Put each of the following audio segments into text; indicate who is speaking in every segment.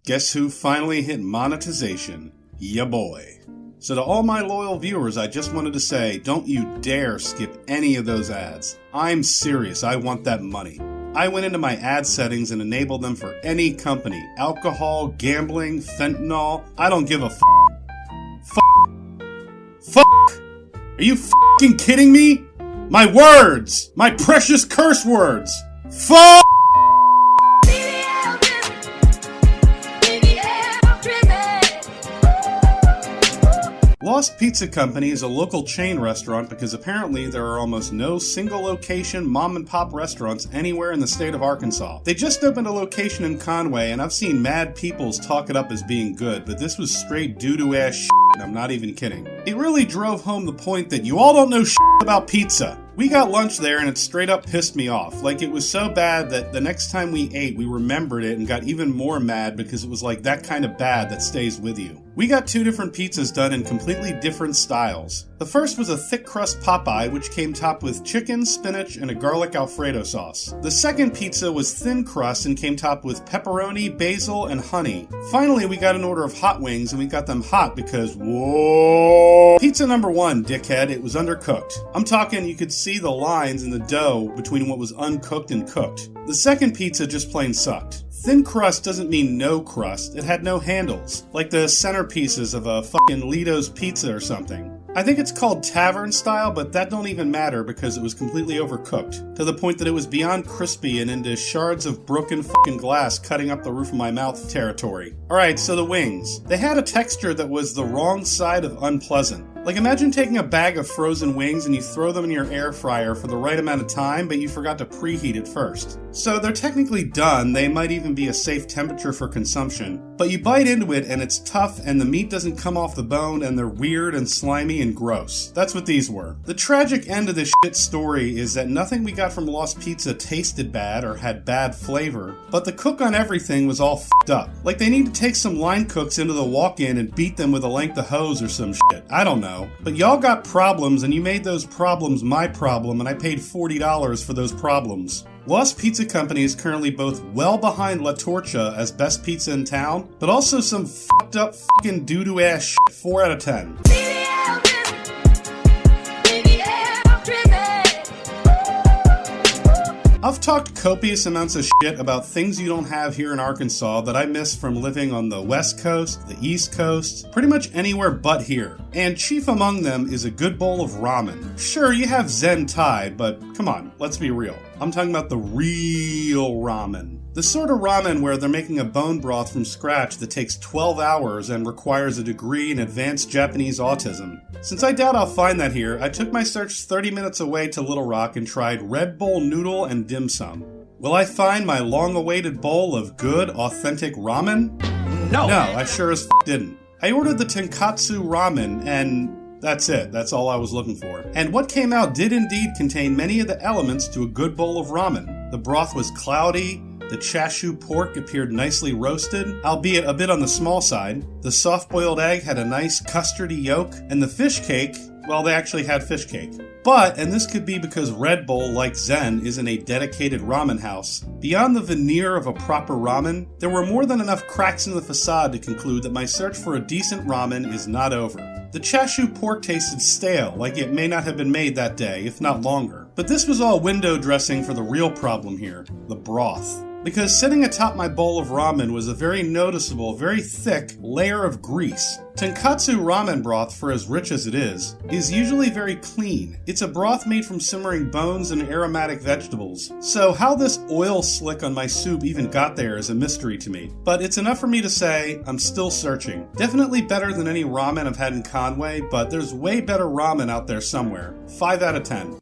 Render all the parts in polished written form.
Speaker 1: Guess who finally hit monetization? Ya boy. So to all my loyal viewers, I just wanted to say, don't you dare skip any of those ads. I'm serious, I want that money. I went into my ad settings and enabled them for any company. Alcohol, gambling, fentanyl, I don't give a f***. Are you f***ing kidding me? My words! My precious curse words! F***! Lost Pizza Company is a local chain restaurant because apparently there are almost no single location mom and pop restaurants anywhere in the state of Arkansas. They just opened a location in Conway and I've seen mad peoples talk it up as being good, but this was straight doo-doo ass shit, and I'm not even kidding. It really drove home the point that you all don't know shit about pizza. We got lunch there and it straight up pissed me off. Like, it was so bad that the next time we ate, we remembered it and got even more mad because it was like that kind of bad that stays with you. We got 2 different pizzas done in completely different styles. The first was a thick crust Popeye, which came topped with chicken, spinach, and a garlic Alfredo sauce. The second pizza was thin crust and came topped with pepperoni, basil, and honey. Finally, we got an order of hot wings and we got them hot because, whoa! Pizza number 1, dickhead, it was undercooked. I'm talking you could see the lines in the dough between what was uncooked and cooked. The second pizza just plain sucked. Thin crust doesn't mean no crust, it had no handles, like the centerpieces of a fucking Lido's pizza or something. I think it's called tavern style, but that don't even matter because it was completely overcooked, to the point that it was beyond crispy and into shards of broken fucking glass cutting up the roof of my mouth territory. Alright, so the wings. They had a texture that was the wrong side of unpleasant. Like, imagine taking a bag of frozen wings and you throw them in your air fryer for the right amount of time, but you forgot to preheat it first. So they're technically done, they might even be a safe temperature for consumption, but you bite into it and it's tough and the meat doesn't come off the bone and they're weird and slimy and gross. That's what these were. The tragic end of this shit story is that nothing we got from Lost Pizza tasted bad or had bad flavor, but the cook on everything was all f***ed up. Like, they need to take some line cooks into the walk-in and beat them with a length of hose or some shit. I don't know. But y'all got problems and you made those problems my problem and I paid $40 for those problems. Lost Pizza Company is currently both well behind La Torcha as best pizza in town, but also some fucked up fucking doo-doo ass shit. 4 out of 10. I've talked copious amounts of shit about things you don't have here in Arkansas that I miss from living on the West Coast, the East Coast, pretty much anywhere but here. And chief among them is a good bowl of ramen. Sure, you have Zen Thai, but come on, let's be real. I'm talking about the real ramen. The sort of ramen where they're making a bone broth from scratch that takes 12 hours and requires a degree in advanced Japanese autism. Since I doubt I'll find that here, I took my search 30 minutes away to Little Rock and tried Red Bowl Noodle and Dim Sum. Will I find my long-awaited bowl of good, authentic ramen? No, I sure as didn't. I ordered the Tenkatsu ramen and that's it. That's all I was looking for. And what came out did indeed contain many of the elements to a good bowl of ramen. The broth was cloudy, the chashu pork appeared nicely roasted, albeit a bit on the small side. The soft-boiled egg had a nice custardy yolk, and the fish cake, well, they actually had fish cake. But, and this could be because Red Bowl, like Zen, isn't a dedicated ramen house, beyond the veneer of a proper ramen, there were more than enough cracks in the facade to conclude that my search for a decent ramen is not over. The chashu pork tasted stale, like it may not have been made that day, if not longer. But this was all window dressing for the real problem here, the broth. Because sitting atop my bowl of ramen was a very noticeable, very thick layer of grease. Tenkatsu ramen broth, for as rich as it is usually very clean. It's a broth made from simmering bones and aromatic vegetables. So how this oil slick on my soup even got there is a mystery to me. But it's enough for me to say, I'm still searching. Definitely better than any ramen I've had in Conway, but there's way better ramen out there somewhere. 5 out of 10.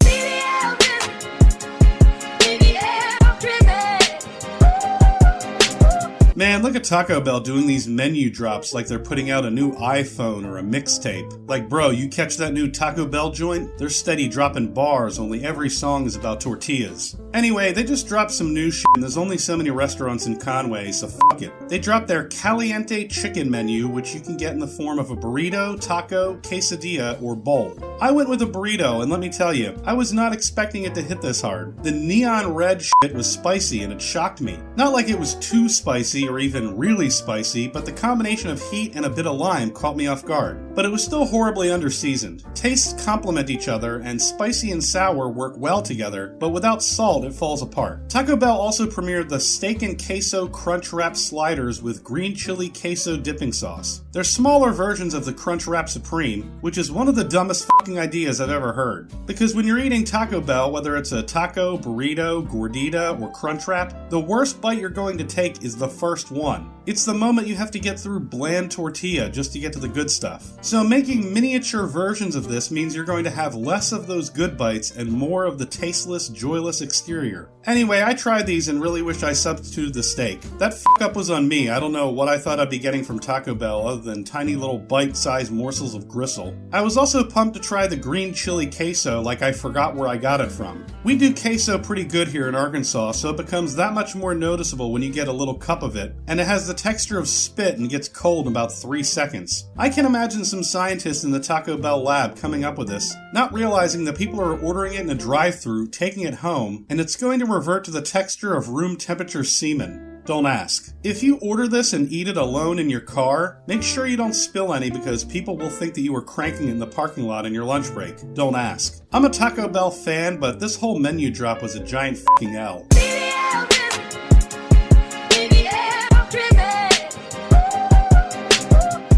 Speaker 1: Man, look at Taco Bell doing these menu drops like they're putting out a new iPhone or a mixtape. Like, bro, you catch that new Taco Bell joint? They're steady dropping bars, only every song is about tortillas. Anyway, they just dropped some new shit and there's only so many restaurants in Conway, so fuck it. They dropped their Caliente chicken menu, which you can get in the form of a burrito, taco, quesadilla, or bowl. I went with a burrito, and let me tell you, I was not expecting it to hit this hard. The neon red shit was spicy and it shocked me. Not like it was too spicy or even really spicy, but the combination of heat and a bit of lime caught me off guard. But it was still horribly under-seasoned. Tastes complement each other, and spicy and sour work well together, but without salt it falls apart. Taco Bell also premiered the Steak and Queso Crunch Wrap Sliders with green chili queso dipping sauce. They're smaller versions of the Crunch Wrap Supreme, which is one of the dumbest fucking ideas I've ever heard. Because when you're eating Taco Bell, whether it's a taco, burrito, gordita, or Crunch Wrap, the worst bite you're going to take is the first one. It's the moment you have to get through bland tortilla just to get to the good stuff. So making miniature versions of this means you're going to have less of those good bites and more of the tasteless, joyless exterior. Anyway, I tried these and really wish I substituted the steak. That fuck up was on me. I don't know what I thought I'd be getting from Taco Bell other than tiny little bite-sized morsels of gristle. I was also pumped to try the green chili queso like I forgot where I got it from. We do queso pretty good here in Arkansas, so it becomes that much more noticeable when you get a little cup of it, and it has the texture of spit and gets cold in about 3 seconds. I can imagine some scientists in the Taco Bell lab coming up with this, not realizing that people are ordering it in a drive-thru, taking it home, and it's going to revert to the texture of room temperature semen. Don't ask. If you order this and eat it alone in your car, make sure you don't spill any because people will think that you were cranking it in the parking lot in your lunch break. Don't ask. I'm a Taco Bell fan, but this whole menu drop was a giant fucking L.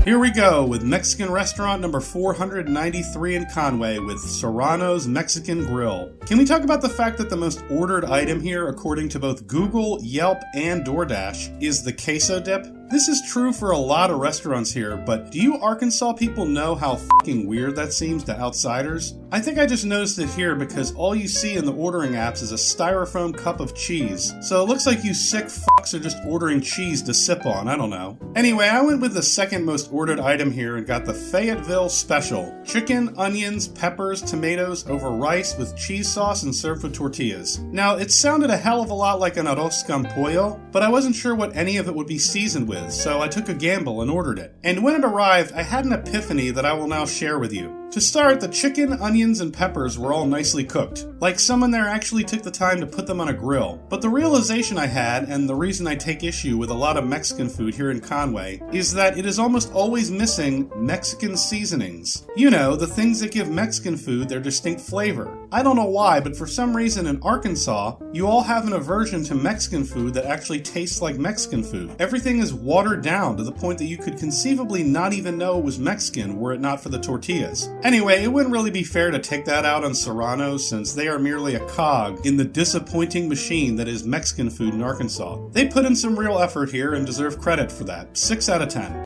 Speaker 1: Here we go with Mexican restaurant number 493 in Conway with Serranos Mexican Grill. Can we talk about the fact that the most ordered item here, according to both Google, Yelp, and DoorDash, is the queso dip? This is true for a lot of restaurants here, but do you Arkansas people know how fucking weird that seems to outsiders? I think I just noticed it here because all you see in the ordering apps is a styrofoam cup of cheese. So it looks like you sick fucks are just ordering cheese to sip on, I don't know. Anyway, I went with the second most ordered item here and got the Fayetteville Special. Chicken, onions, peppers, tomatoes over rice with cheese sauce and served with tortillas. Now, it sounded a hell of a lot like an arroz con pollo, but I wasn't sure what any of it would be seasoned with, so I took a gamble and ordered it. And when it arrived, I had an epiphany that I will now share with you. To start, the chicken, onions, and peppers were all nicely cooked, like someone there actually took the time to put them on a grill. But the realization I had, and the reason I take issue with a lot of Mexican food here in Conway, is that it is almost always missing Mexican seasonings. You know, the things that give Mexican food their distinct flavor. I don't know why, but for some reason in Arkansas, you all have an aversion to Mexican food that actually tastes like Mexican food. Everything is watered down to the point that you could conceivably not even know it was Mexican were it not for the tortillas. Anyway, it wouldn't really be fair to take that out on Serranos since they are merely a cog in the disappointing machine that is Mexican food in Arkansas. They put in some real effort here and deserve credit for that. 6 out of 10.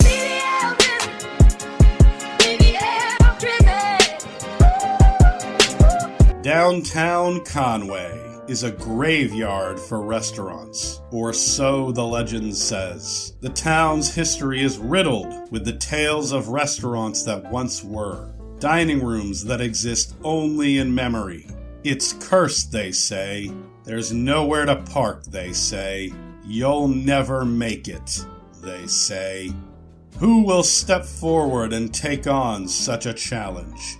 Speaker 1: Downtown Conway is a graveyard for restaurants, or so the legend says. The town's history is riddled with the tales of restaurants that once were. Dining rooms that exist only in memory. It's cursed, they say. There's nowhere to park, they say. You'll never make it, they say. Who will step forward and take on such a challenge?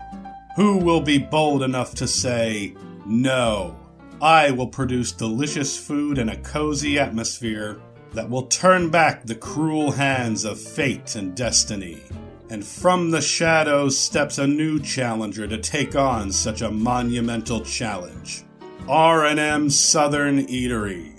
Speaker 1: Who will be bold enough to say, no, I will produce delicious food in a cozy atmosphere that will turn back the cruel hands of fate and destiny. And from the shadows steps a new challenger to take on such a monumental challenge. R&M Southern Eatery.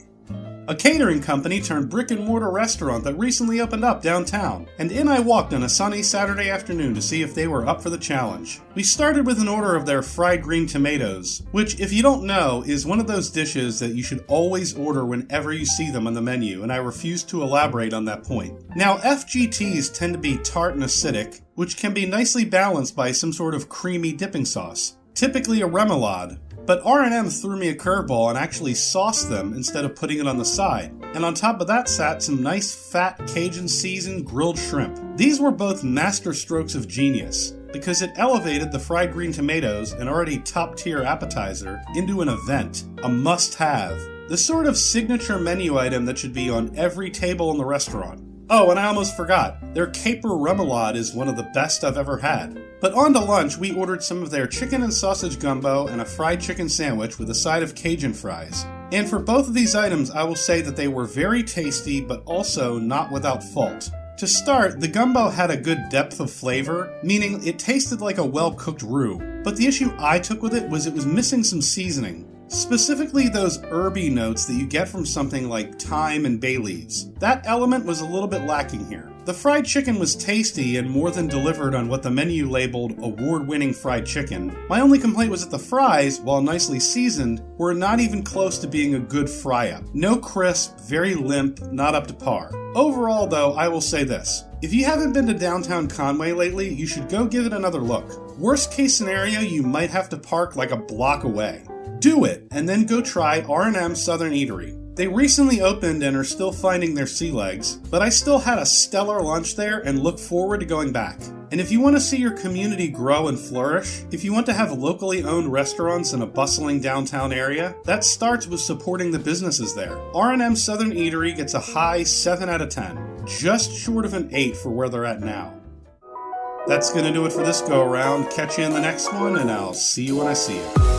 Speaker 1: A catering company turned brick-and-mortar restaurant that recently opened up downtown, and in I walked on a sunny Saturday afternoon to see if they were up for the challenge. We started with an order of their fried green tomatoes, which, if you don't know, is one of those dishes that you should always order whenever you see them on the menu, and I refuse to elaborate on that point. Now, FGTs tend to be tart and acidic, which can be nicely balanced by some sort of creamy dipping sauce, typically a remoulade. But R&M threw me a curveball and actually sauced them instead of putting it on the side. And on top of that sat some nice fat Cajun seasoned grilled shrimp. These were both master strokes of genius, because it elevated the fried green tomatoes, an already top-tier appetizer, into an event, a must-have. The sort of signature menu item that should be on every table in the restaurant. Oh, and I almost forgot, their caper remoulade is one of the best I've ever had. But on to lunch, we ordered some of their chicken and sausage gumbo and a fried chicken sandwich with a side of Cajun fries. And for both of these items, I will say that they were very tasty, but also not without fault. To start, the gumbo had a good depth of flavor, meaning it tasted like a well-cooked roux. But the issue I took with it was missing some seasoning. Specifically those herby notes that you get from something like thyme and bay leaves. That element was a little bit lacking here. The fried chicken was tasty and more than delivered on what the menu labeled award-winning fried chicken. My only complaint was that the fries, while nicely seasoned, were not even close to being a good fry-up. No crisp, very limp, not up to par. Overall, though, I will say this. If you haven't been to downtown Conway lately, you should go give it another look. Worst case scenario, you might have to park like a block away. Do it, and then go try R&M Southern Eatery. They recently opened and are still finding their sea legs, but I still had a stellar lunch there and look forward to going back. And if you want to see your community grow and flourish, if you want to have locally owned restaurants in a bustling downtown area, that starts with supporting the businesses there. R&M Southern Eatery gets a high 7 out of 10, just short of an 8 for where they're at now. That's going to do it for this go-around. Catch you in the next one, and I'll see you when I see you.